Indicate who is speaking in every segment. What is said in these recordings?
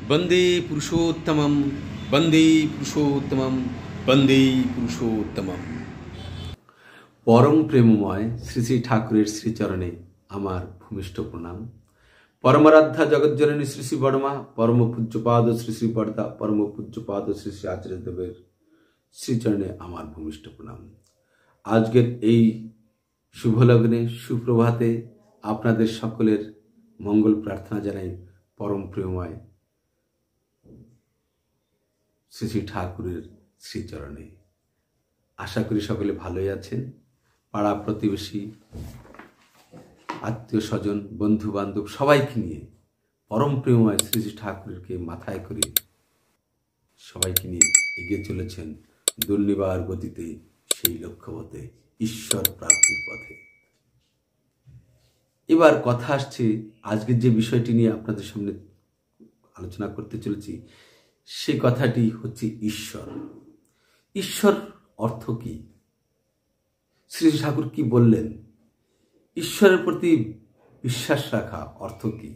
Speaker 1: বন্দে পুরুষোত্তমম, বন্দে পুরুষোত্তমম, বন্দে পুরুষোত্তমম। পরম প্রেমময় শ্রী শ্রী ঠাকুরের শ্রীচরণে আমার ভূমিষ্ঠ প্রণাম। পরমারাধ্যা জগজ্জননী শ্রী শ্রী বড়মা, পরম পূজ্যপাদ শ্রী শ্রী বড়দা, পরম পূজ্যপাদ শ্রী শ্রী আচার্যদেবের শ্রীচরণে আমার ভূমিষ্ঠ প্রণাম। আজকের এই শুভলগ্নে সুপ্রভাতে আপনাদের সকলের মঙ্গল প্রার্থনা জানাই পরম প্রেমময় শ্রী শ্রী ঠাকুরের শ্রীচরণে। আশা করি সকলে ভালোই আছেন। পাড়া প্রতিবেশী, আত্মীয় স্বজন, বন্ধু বান্ধব সবাইকে নিয়ে পরম প্রেমময় শ্রী শ্রী ঠাকুরকে মাথায় করে সবাইকে নিয়ে এগিয়ে চলেছেন দুর্নিবার গতিতে সেই লক্ষ্যপথে, ঈশ্বর প্রাপ্তির পথে। এবার কথা আসছে আজকের যে বিষয়টি নিয়ে আপনাদের সামনে আলোচনা করতে চলেছি, সে কথাটি হচ্ছে ঈশ্বর। ঈশ্বর অর্থ কি? শ্রী ঠাকুর কি বললেন? ঈশ্বরের প্রতি বিশ্বাস রাখা অর্থ কি?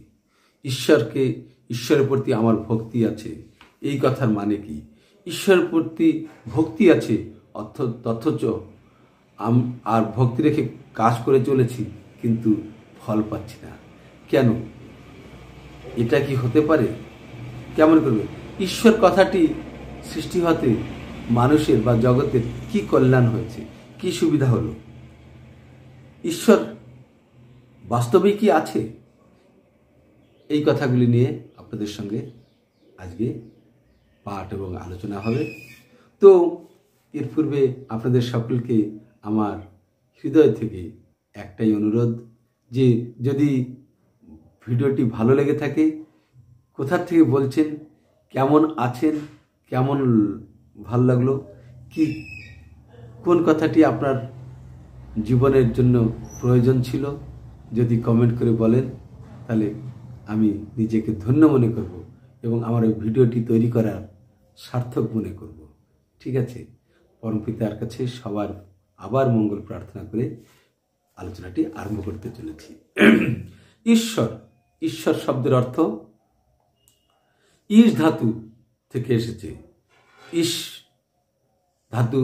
Speaker 1: ঈশ্বরের প্রতি আমার ভক্তি আছে, এই কথার মানে কি? ঈশ্বরের প্রতি ভক্তি আছে অথচ আর ভক্তি রেখে কাজ করে চলেছি, কিন্তু ফল পাচ্ছি না কেন? এটা কি হতে পারে? কেমন করবে? ঈশ্বর কথাটি সৃষ্টি হতে মানুষের বা জগতের কি কল্যাণ হয়েছে, কি সুবিধা হলো? ঈশ্বর বাস্তবে কি আছে? এই কথাগুলি নিয়ে আপনাদের সঙ্গে আজকে পাঠ এবং আলোচনা হবে। তো এর পূর্বে আপনাদের সকলকে আমার হৃদয় থেকে একটাই অনুরোধ, যে যদি ভিডিওটি ভালো লেগে থাকে, কোথা থেকে বলছেন, কেমন আছেন, কেমন ভালো লাগলো, কি কোন কথাটি আপনার জীবনের জন্য প্রয়োজন ছিল, যদি কমেন্ট করে বলেন, তাহলে আমি নিজেকে ধন্য মনে করব এবং আমার এই ভিডিওটি তৈরি করার সার্থক মনে করব। ঠিক আছে? পরমপিতার কাছে সবার আবার মঙ্গল প্রার্থনা করে আলোচনাটি আরম্ভ করতে চলেছি। ঈশ্বর শব্দের অর্থ ঈশ ধাতু থেকে এসেছে। ঈশ ধাতু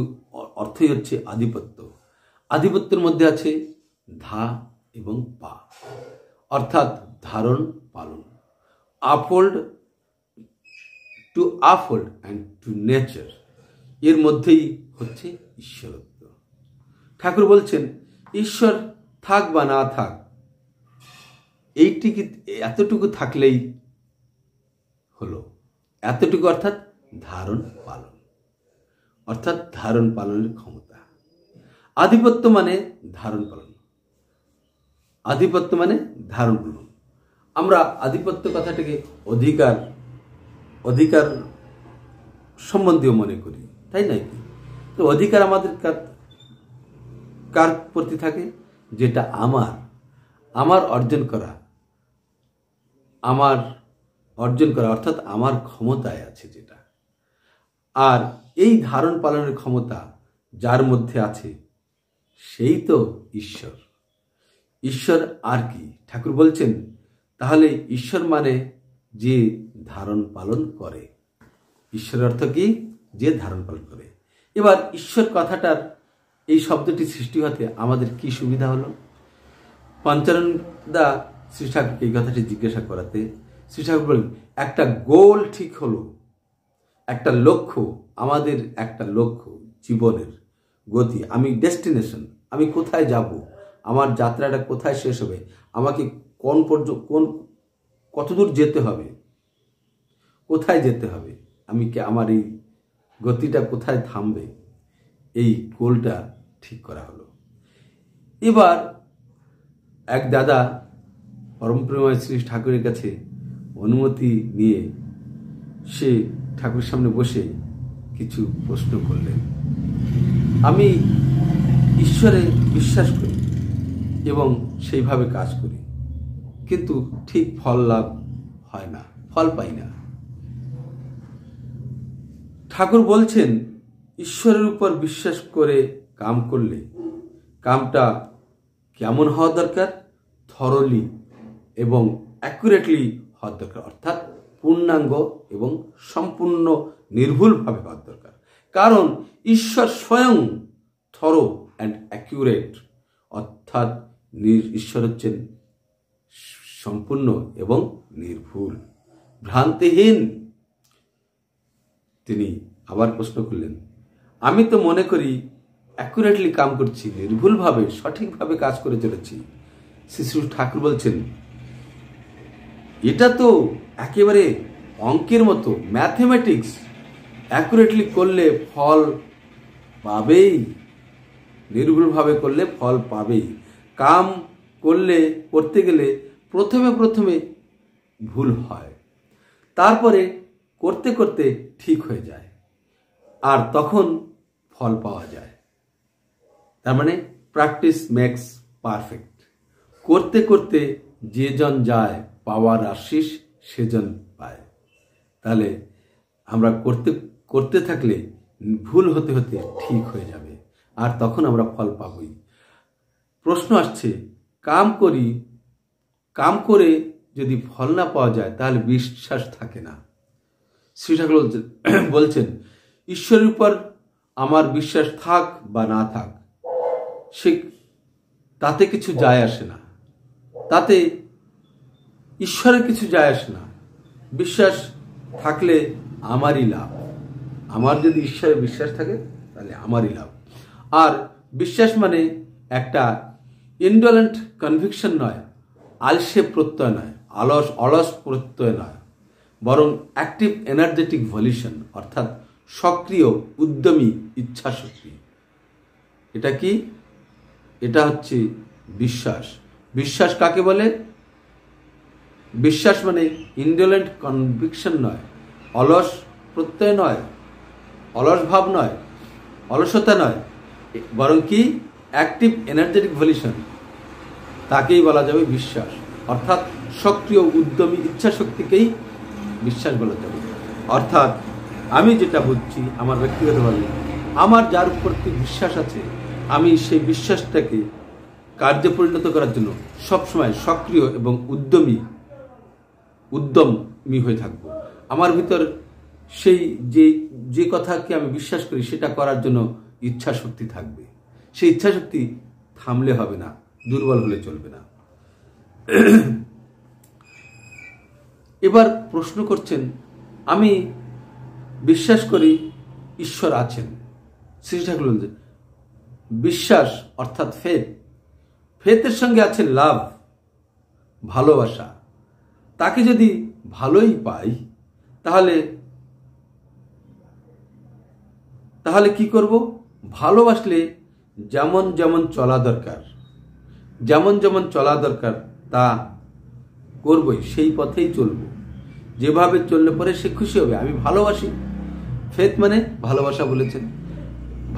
Speaker 1: অর্থই হচ্ছে আধিপত্য। আধিপত্যের মধ্যে আছে ধা এবং পা, অর্থাৎ ধারণ পালন। Uphold, two uphold and two nature, এর মধ্যেই হচ্ছে ঈশ্বরত্ব। ঠাকুর বলছেন ঈশ্বর থাক বা না থাক, এতটুকু থাকলেই হলো। এতটুকু অর্থাৎ ধারণ পালন, অর্থাৎ ধারণ পালনের ক্ষমতা। আধিপত্য মানে ধারণ পালন, আধিপত্য মানে ধারণ পালন। আমরা আধিপত্য কথাটাকে অধিকার সম্বন্ধীয় মনে করি, তাই নয় কি? তো অধিকার আমাদের কার প্রতি থাকে? যেটা আমার অর্জন করা, অর্থাৎ আমার ক্ষমতায় আছে যেটা। আর এই ধারণ পালনের ক্ষমতা যার মধ্যে আছে, সেই তো ঈশ্বর। ঈশ্বর আর কি? ঠাকুর বলছেন তাহলে ঈশ্বর মানে যে ধারণ পালন করে। ঈশ্বরের অর্থ কি? যে ধারণ পালন করে। এবার ঈশ্বর কথাটার এই শব্দটি সৃষ্টি হতে আমাদের কি সুবিধা হলো? পঞ্চানন দা শ্রী ঠাকুরকে এই কথাটি জিজ্ঞাসা করাতে শ্রী ঠাকুর বলেন, একটা গোল ঠিক হলো, একটা লক্ষ্য, আমাদের একটা লক্ষ্য, জীবনের গতি, আমি ডেস্টিনেশন, আমি কোথায় যাব, আমার যাত্রাটা কোথায় শেষ হবে, আমাকে কতদূর যেতে হবে, কোথায় যেতে হবে, আমার এই গতিটা কোথায় থামবে, এই গোলটা ঠিক করা হলো। এবার এক দাদা পরমপ্রেমময় শ্রী ঠাকুরের কাছে অনুমতি নিয়ে সে ঠাকুরের সামনে বসে কিছু প্রশ্ন করলেন। আমি ঈশ্বরে বিশ্বাস করি এবং সেইভাবে কাজ করি, কিন্তু ঠিক ফল লাভ হয় না, ফল পাই না। ঠাকুর বলছেন ঈশ্বরের উপর বিশ্বাস করে কাম করলে কামটা কেমন হওয়া দরকার? থরলি এবং অ্যাকুরেটলি হওয়া দরকার, অর্থাৎ পূর্ণাঙ্গ এবং সম্পূর্ণ নির্ভুলভাবে হওয়ার দরকার। কারণ ঈশ্বর স্বয়ং থরো অ্যান্ড অ্যাকিউরেট, অর্থাৎ ঈশ্বর হচ্ছেন সম্পূর্ণ এবং নির্ভুল, ভ্রান্তিহীন। তিনি আবার প্রশ্ন করলেন, আমি তো মনে করি অ্যাকুরেটলি কাম করছি, নির্ভুলভাবে সঠিকভাবে কাজ করে চলেছি। শ্রী শ্রী ঠাকুর বলছেন, এটা তো একেবারে অঙ্কের মতো, ম্যাথমেটিক্স। অ্যাকুরেটলি করলে ফল পাবেই, নির্ভুলভাবে করলে ফল পাবেই। কাম করতে গেলে প্রথমে ভুল হয়, তারপরে করতে করতে ঠিক হয়ে যায়, আর তখন ফল পাওয়া যায়। তার মানে প্র্যাকটিস মেক্স পারফেক্ট। করতে করতে যেজন যায়, পাওয়ার আশিস সেজন পায়। তাহলে আমরা করতে থাকলে ভুল হতে হতে ঠিক হয়ে যাবে, আর তখন আমরা ফল পাবই। প্রশ্ন আসছে, কাম করে যদি ফল না পাওয়া যায় তাহলে বিশ্বাস থাকে না। শ্রী ঠাকুর বলছেন, ঈশ্বরের উপর আমার বিশ্বাস থাক বা না থাক, তাতে কিছু যায় আসে না, তাতে ঈশ্বরের কিছু যায় আসে না। বিশ্বাস থাকলে আমারই লাভ। আমার যদি ঈশ্বরে বিশ্বাস থাকে তাহলে আমারই লাভ। আর বিশ্বাস মানে একটা ইনডোলেন্ট কনভিকশন নয়, আলসে প্রত্যয় নয়, অলস প্রত্যয় নয়, বরং অ্যাক্টিভ এনার্জেটিক ভলিউশন, অর্থাৎ সক্রিয় উদ্যমী ইচ্ছা শক্তি। এটা কি? এটা হচ্ছে বিশ্বাস। বিশ্বাস কাকে বলে? বিশ্বাস মানে ইনডোলেন্ট কনভিকশন নয়, অলস প্রত্যয় নয়, অলস ভাব নয়, অলসতা নয়, বরং কি অ্যাক্টিভ এনার্জেটিক ভলিউশন, তাকেই বলা যাবে বিশ্বাস। অর্থাৎ সক্রিয় উদ্যমী ইচ্ছা শক্তিকেই বিশ্বাস বলা যাবে। অর্থাৎ আমি যেটা বুঝছি আমার ব্যক্তিগতভাবে, আমার যার প্রতি বিশ্বাস আছে, আমি সেই বিশ্বাসটাকে কার্যে পরিণত করার জন্য সবসময় সক্রিয় এবং উদ্যমী হয়ে থাকব। আমার ভিতর সেই যে কথাকে আমি বিশ্বাস করি সেটা করার জন্য ইচ্ছা শক্তি থাকবে। সেই ইচ্ছা শক্তি থামলে হবে না, দুর্বল হলে চলবে না। এবার প্রশ্ন করছেন, আমি বিশ্বাস করি ঈশ্বর আছেন। শ্রী ঠাকুর বলছেন, বিশ্বাস অর্থাৎ ফেথের সঙ্গে আছে লাভ, ভালোবাসা। তাকে যদি ভালোই পাই তাহলে কি করব? ভালোবাসলে যেমন যেমন চলা দরকার তা করবই, সেই পথেই চলব। যেভাবে চললে পরে সে খুশি হবে। আমি ভালোবাসি, ফেথ মানে ভালোবাসা বলেছেন।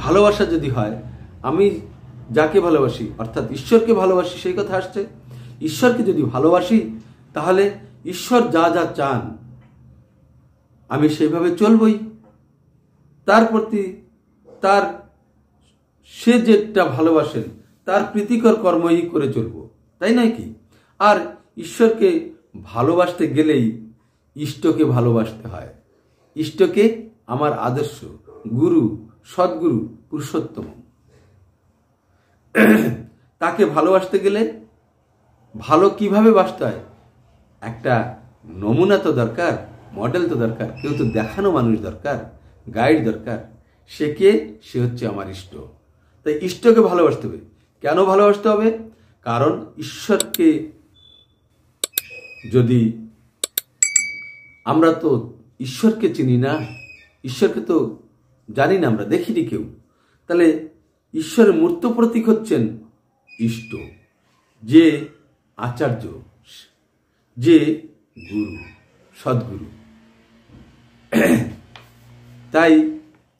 Speaker 1: ভালোবাসা যদি হয়, আমি যাকে ভালোবাসি অর্থাৎ ঈশ্বরকে ভালোবাসি, সেই কথা আসছে। ঈশ্বরকে যদি ভালোবাসি তাহলে ঈশ্বর যা যা চান আমি সেইভাবে চলবই। তার প্রতি সে যেটা ভালোবাসেন তার প্রীতিকর কর্মই করে চলব, তাই নয় কি? আর ঈশ্বরকে ভালোবাসতে গেলেই ইষ্টকে ভালোবাসতে হয়। ইষ্টকে আমার আদর্শ, গুরু, সদ্গুরু, পুরুষোত্তম। তাকে ভালোবাসতে গেলে ভালো কিভাবে বাসতে হয়, একটা নমুনা তো দরকার, মডেল তো দরকার, কেউ তো দেখানো মানুষ দরকার, গাইড দরকার। সে হচ্ছে আমার ইষ্ট। তাই ইষ্টকে ভালোবাসতে হবে। কেন ভালোবাসতে হবে? কারণ ঈশ্বরকে যদি আমরা তো ঈশ্বরকে চিনি না, ঈশ্বরকে তো জানি না, আমরা দেখিনি কেউ। তাহলে ঈশ্বরের মূর্ত প্রতীক হচ্ছেন ইষ্ট, যে আচার্য, যে গুরু, সদ্গুরু। তাই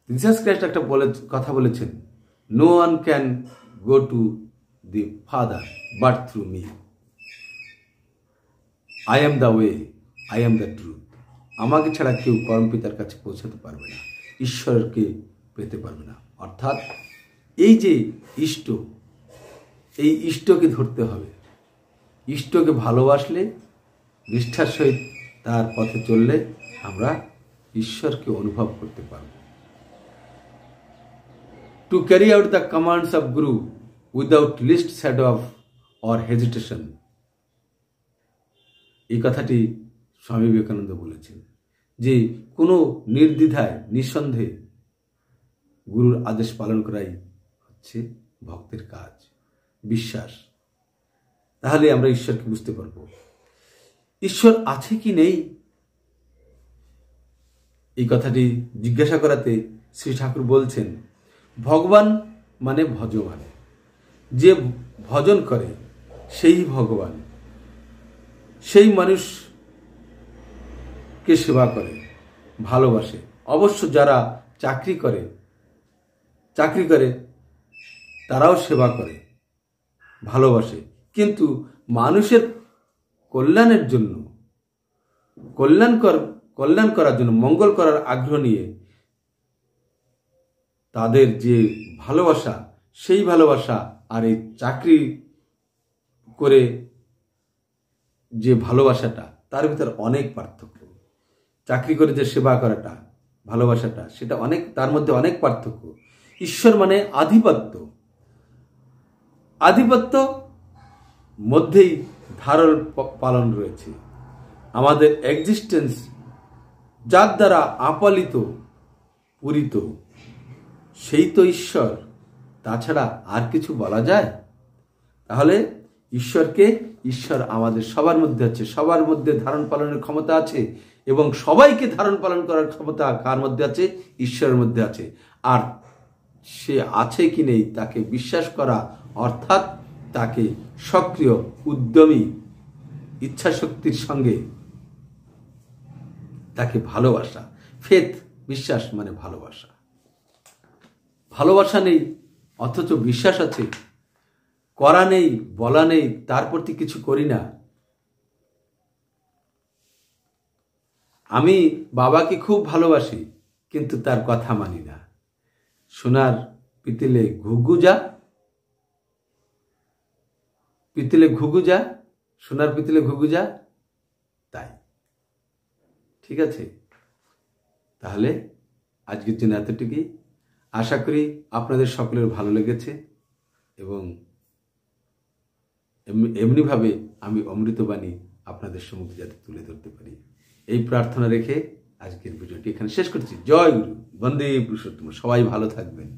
Speaker 1: জিসাস ক্রাইস্ট একটা কথা বলেছেন, no one can go to the father but through me. I am the way, I am the truth. আমাকে ছাড়া কেউ পরম পিতার কাছে পৌঁছাতে পারবে না, ঈশ্বরকে পেতে পারবে না। অর্থাৎ এই যে ইষ্ট, এই ইষ্টকে ধরতে হবে। ইষ্টকে ভালোবাসলে, নিষ্ঠার সহিত তার পথে চললে আমরা ঈশ্বরকে অনুভব করতে পারব। To carry out the commands of guru without least shadow of or hesitation, এই কথাটি স্বামী বিবেকানন্দ বলেছেন যে কোনো নির্দ্বিধায় নিঃসন্দেহে গুরুর আদেশ পালন করাই হচ্ছে ভক্তের কাজ, বিশ্বাস। তাহলে আমরা ঈশ্বরকে বুঝতে পারব। ঈশ্বর আছে কি নেই, এই কথাটি জিজ্ঞাসা করাতে শ্রী ঠাকুর বলছেন, ভগবান মানে ভজবান, যে ভজন করে সেই ভগবান, সেই মানুষকে সেবা করে, ভালোবাসে। অবশ্য যারা চাকরি করে তারাও সেবা করে, ভালোবাসে, কিন্তু মানুষের কল্যাণের জন্য, কল্যাণ করার জন্য, মঙ্গল করার আগ্রহ নিয়ে তাদের যে ভালোবাসা, সেই ভালোবাসা আর এই চাকরি করে যে ভালোবাসাটা, তার ভিতর অনেক পার্থক্য। চাকরি করে যে সেবা করাটা, ভালোবাসাটা, সেটা অনেক, তার মধ্যে অনেক পার্থক্য। ঈশ্বর মানে আধিপত্য মধ্যেই ধারণ পালন রয়েছে। আমাদের এক্সিস্টেন্স যার দ্বারা আপালিত পূরিত, সেই তো ঈশ্বর, তাছাড়া আর কিছু বলা যায়? তাহলে ঈশ্বর আমাদের সবার মধ্যে আছে, সবার মধ্যে ধারণ পালনের ক্ষমতা আছে, এবং সবাইকে ধারণ পালন করার ক্ষমতা কার মধ্যে আছে? ঈশ্বরের মধ্যে আছে। আর সে আছে কি নেই তাকে বিশ্বাস করা, অর্থাৎ তাকে সক্রিয়, উদ্যমী ইচ্ছাশক্তির সঙ্গে তাকে ভালোবাসা। ফেথ, বিশ্বাস মানে ভালোবাসা। ভালোবাসা নেই অথচ বিশ্বাস আছে, করা নেই, বলা নেই, তার প্রতি কিছু করি না। আমি বাবাকে খুব ভালোবাসি, কিন্তু তার কথা মানি না। সোনার পিতলে ঘুঘু যা, সোনার পিতলে ঘুঘু যা, তাই। ঠিক আছে, তাহলে আজকের জন্য এতটুকুই। আশা করি আপনাদের সকলের ভালো লেগেছে, এবং এমনিভাবে আমি অমৃতবাণী আপনাদের সম্মুখে যাতে তুলে ধরতে পারি, এই প্রার্থনা রেখে আজকের ভিডিওটি এখানে শেষ করছি। জয় গুরু, বন্দে পুরুষোত্তম। সবাই ভালো থাকবেন।